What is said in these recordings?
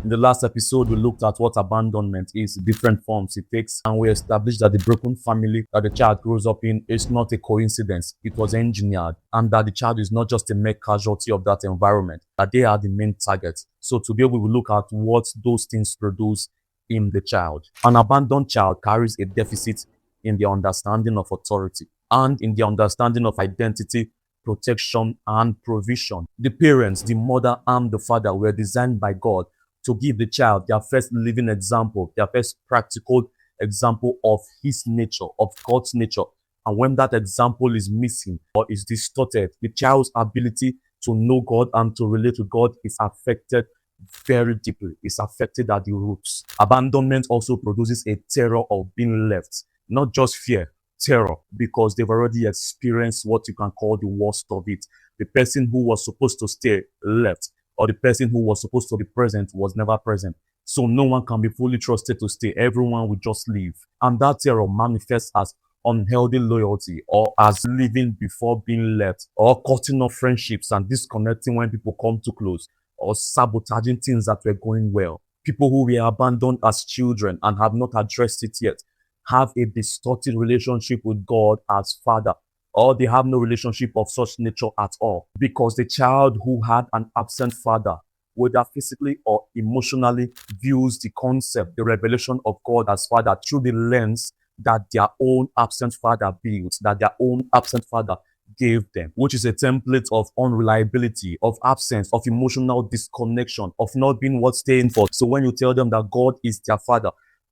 In the last episode, we looked at what abandonment is, different forms it takes, and we established that the broken family that the child grows up in is not a coincidence. It was engineered, and that the child is not just a mere casualty of that environment, that they are the main target. So today we will look at what those things produce in the child. An abandoned child carries a deficit in the understanding of authority and in the understanding of identity, protection, and provision. The parents, the mother and the father, were designed by God to give the child their first living example, their first practical example of his nature, of God's nature. And when that example is missing or is distorted, the child's ability to know God and to relate to God is affected very deeply. It's affected at the roots. Abandonment also produces a terror of being left, not just fear, terror, because they've already experienced what you can call the worst of it. The person who was supposed to stay left, or the person who was supposed to be present was never present. So no one can be fully trusted to stay. Everyone will just leave. And that terror manifests as unhealthy loyalty, or as living before being left, or cutting off friendships and disconnecting when people come too close, or sabotaging things that were going well. People who were abandoned as children and have not addressed it yet have a distorted relationship with God as Father, or they have no relationship of such nature at all, because the child who had an absent father, whether physically or emotionally, views the concept, the revelation of God as Father through the lens that their own absent father built, that their own absent father gave them, which is a template of unreliability, of absence, of emotional disconnection, of not being worth staying for. So when you tell them that God is their Father,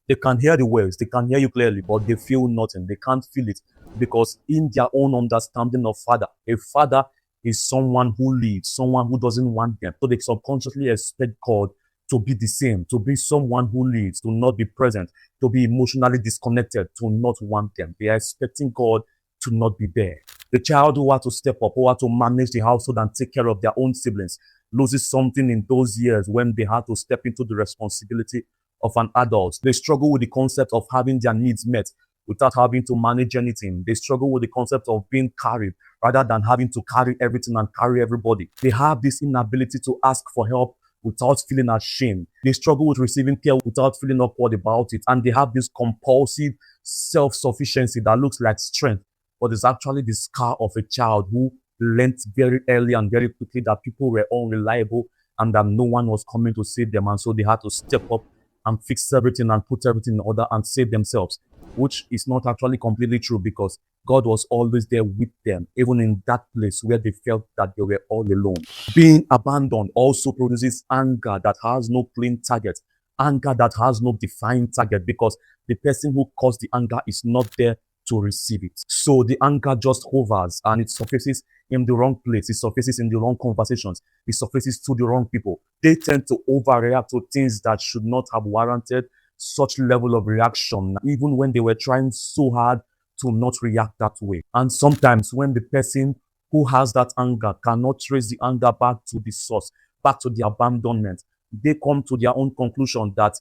they can hear the words, they can hear you clearly, but they feel nothing. They can't feel it, because in their own understanding of Father, a father is someone who leaves, someone who doesn't want them. So they subconsciously expect God to be the same, to be someone who leaves, to not be present, to be emotionally disconnected, to not want them. They are expecting God to not be there. The child who had to step up, who had to manage the household and take care of their own siblings, loses something in those years when they had to step into the responsibility of an adult. They struggle with the concept of having their needs met without having to manage anything. They struggle with the concept of being carried rather than having to carry everything and carry everybody. They have this inability to ask for help without feeling ashamed. They struggle with receiving care without feeling awkward about it. And they have this compulsive self-sufficiency that looks like strength, but it's actually the scar of a child who learned very early and very quickly that people were unreliable and that no one was coming to save them. And so they had to step up and fix everything and put everything in order and save themselves, which is not actually completely true, because God was always there with them, even in that place where they felt that they were all alone. Being abandoned also produces anger that has no clean target, anger that has no defined target, because the person who caused the anger is not there to receive it. So the anger just hovers and it surfaces in the wrong place. It surfaces in the wrong conversations. It surfaces to the wrong people. They tend to overreact to things that should not have warranted such level of reaction, even when they were trying so hard to not react that way. And sometimes when the person who has that anger cannot trace the anger back to the source, back to the abandonment, they come to their own conclusion that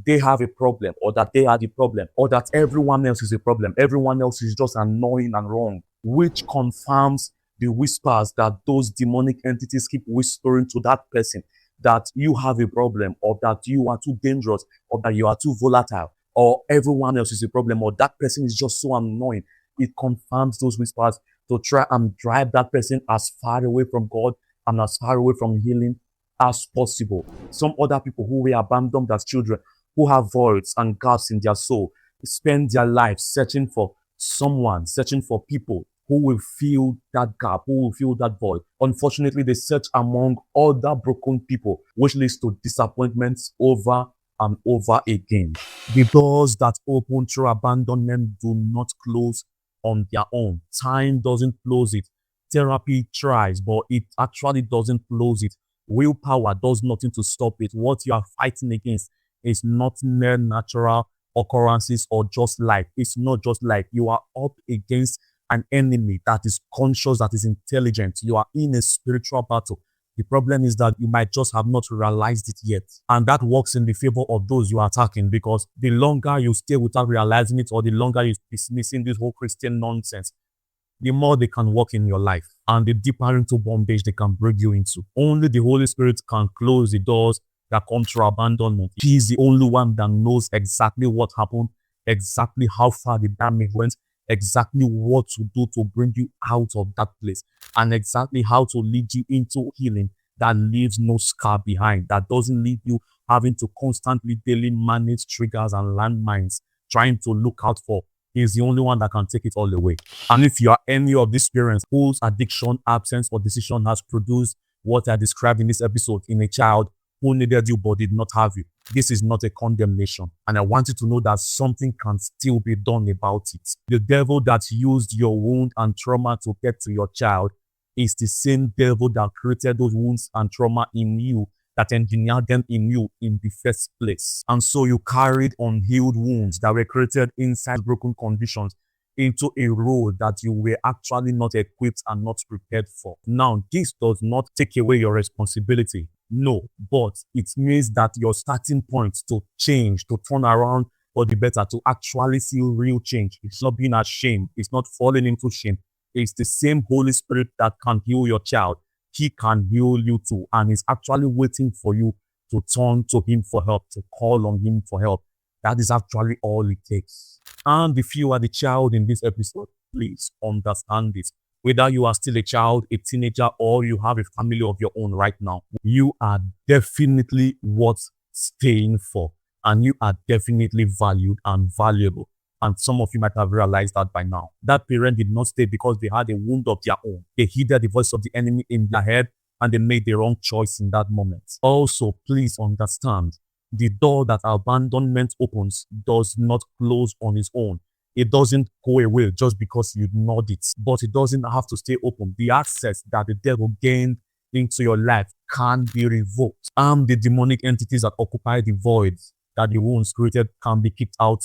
they have a problem, or that they are the problem, or that everyone else is a problem. Everyone else is just annoying and wrong, which confirms the whispers that those demonic entities keep whispering to that person, that you have a problem, or that you are too dangerous, or that you are too volatile, or everyone else is a problem, or that person is just so annoying. It confirms those whispers to try and drive that person as far away from God and as far away from healing as possible. Some other people who were abandoned as children, who have voids and gaps in their soul, spend their lives searching for someone, searching for people who will fill that gap, who will fill that void. Unfortunately, they search among other broken people, which leads to disappointments over and over again. The doors that open through abandonment do not close on their own. Time doesn't close it. Therapy tries, but it actually doesn't close it. Willpower does nothing to stop it. What you are fighting against is not mere natural occurrences or just life. It's not just life. You are up against an enemy that is conscious, that is intelligent. You are in a spiritual battle. The problem is that you might just have not realized it yet. And that works in the favor of those you are attacking, because the longer you stay without realizing it, or the longer you're dismissing this whole Christian nonsense, the more they can work in your life and the deeper into bondage they can bring you into. Only the Holy Spirit can close the doors that come through abandonment. He is the only one that knows exactly what happened, exactly how far the damage went, exactly what to do to bring you out of that place, and exactly how to lead you into healing that leaves no scar behind, that doesn't leave you having to constantly daily manage triggers and landmines, trying to look out for. He is the only one that can take it all away. And if you are any of these parents whose addiction, absence, or decision has produced what I described in this episode in a child who needed you but did not have you, this is not a condemnation. And I want you to know that something can still be done about it. The devil that used your wound and trauma to get to your child is the same devil that created those wounds and trauma in you, that engineered them in you in the first place. And so you carried unhealed wounds that were created inside broken conditions into a role that you were actually not equipped and not prepared for. Now, this does not take away your responsibility. No, but it means that your starting point to change, to turn around for the better, to actually see real change. It's not being ashamed. It's not falling into shame. It's the same Holy Spirit that can heal your child. He can heal you too. And he's actually waiting for you to turn to him for help, to call on him for help. That is actually all it takes. And if you are the child in this episode, please understand this. Whether you are still a child, a teenager, or you have a family of your own right now, you are definitely worth staying for. And you are definitely valued and valuable. And some of you might have realized that by now. That parent did not stay because they had a wound of their own. They heeded the voice of the enemy in their head and they made the wrong choice in that moment. Also, please understand, the door that abandonment opens does not close on its own. It doesn't go away just because you nod it, but it doesn't have to stay open. The access that the devil gained into your life can be revoked. And the demonic entities that occupy the void that the wounds created can be kicked out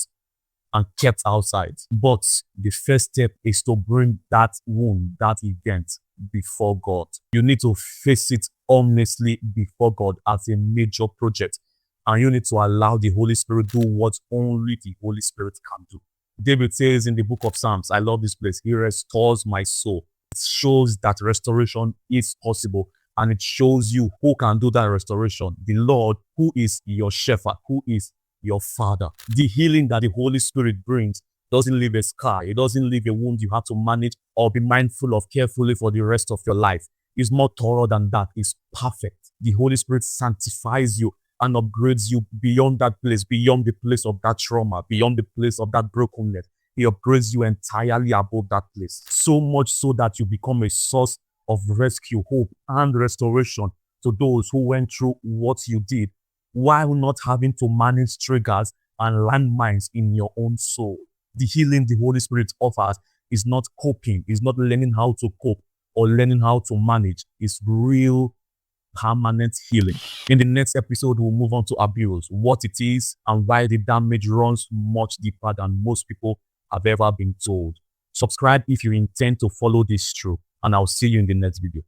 and kept outside. But the first step is to bring that wound, that event, before God. You need to face it honestly before God as a major project. And you need to allow the Holy Spirit do what only the Holy Spirit can do. David says in the book of Psalms, I love this place, he restores my soul. It shows that restoration is possible. And it shows you who can do that restoration. The Lord, who is your shepherd, who is your father. The healing that the Holy Spirit brings doesn't leave a scar. It doesn't leave a wound you have to manage or be mindful of carefully for the rest of your life. It's more thorough than that. It's perfect. The Holy Spirit sanctifies you and upgrades you beyond that place, beyond the place of that trauma, beyond the place of that brokenness. He upgrades you entirely above that place. So much so that you become a source of rescue, hope, and restoration to those who went through what you did, while not having to manage triggers and landmines in your own soul. The healing the Holy Spirit offers is not coping, is not learning how to cope or learning how to manage. It's real permanent healing. In the next episode, we'll move on to abuse, what it is, and why the damage runs much deeper than most people have ever been told. Subscribe if you intend to follow this through, and I'll see you in the next video.